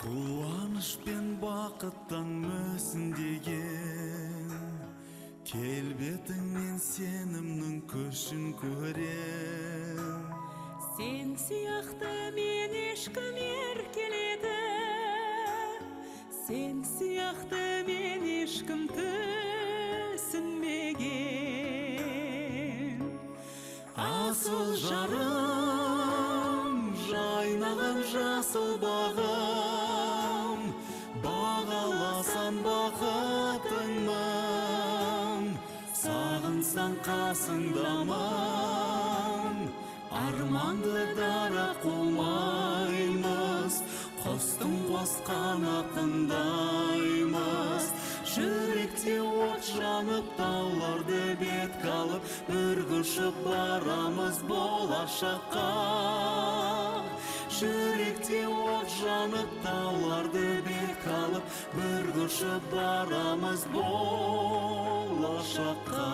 Кубаныч пен бакыттан мөсүндеген келбетиңнен сенімнің көшін көрем. Сен сияқты мен ешкім еркеледі, сен сияқты мен ешкім түсінмеген. Асыл жарым, жайнаған жасыл бағым, бағаласан бақытыңмын, сағынсаң қасыңдамын. Арманды дара қумаймыз, құстың қос қанатындаймыз. Жүректе от жанып, тауларды бетке алып, үргішіп барамыз болашаққа. Жүректе от жанып, тауларды бетке алып, үргішіп барамыз болашаққа.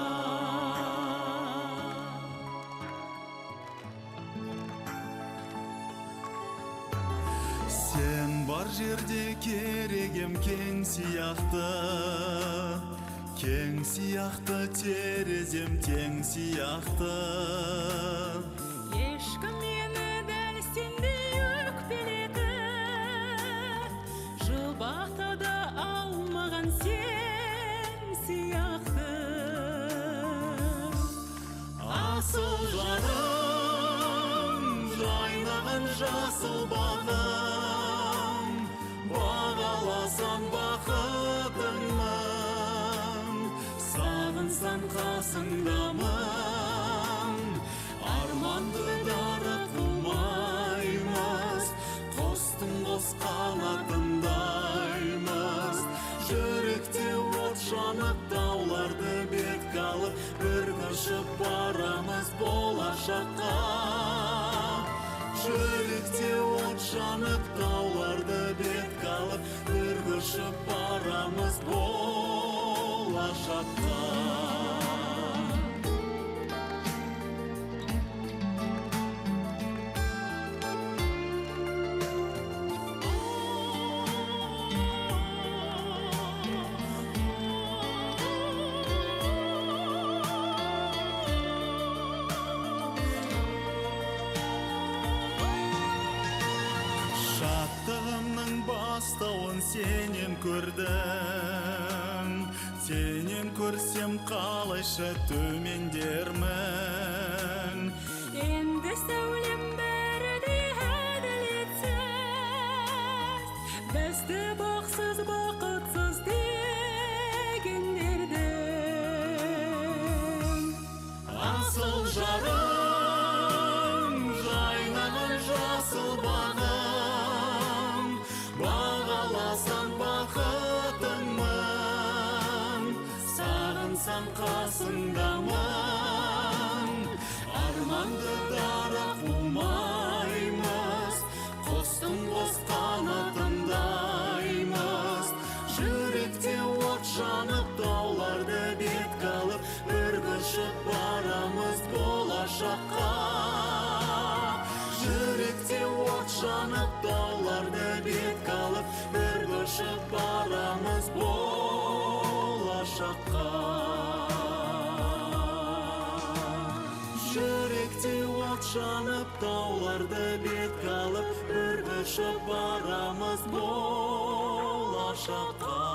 Сен бар жерде керегем кең сияқты, кең сияқты, терезем тең сияқты. Ешкім мені дәл сендей өкпеледі, жұбата да алмаған сен сияқты. Асыл жарым, жайнаған жасыл бағым, бағаласан бақытыңмын, сағынсам қасыңдамын. Арманды дара қумаймыз, құстың қос қанатындаймыз. Жүректе от жанып, тауларды бетке алып, үргішіп барамыз болашаққа. Жүректе от жанып, тауларды бетке алып, үргішіп барамыз болашаққа. Шаттығымның бастауын сенен көрдім, сенен көрсем қалайша төмендермін. Енді сәулем бәрі де әділетсіз, бізді бақсыз бақытсыз дегендердің. Асыл жарым, жайнаған жасыл бағым, бағаласан бақытыңмын, сағынсам қасыңдамын. Арманды дара қумаймыз, құстың қос қанатындаймыз. Жүректе от жанып, тауларды бетке алып, үргішіп барамыз болашаққа. Жүректе от жанып, тауларды бетке алып, үргішіп барамыз болашаққа. Жүректе от жанып, тауларды бетке алып, үргішіп барамыз болашаққа.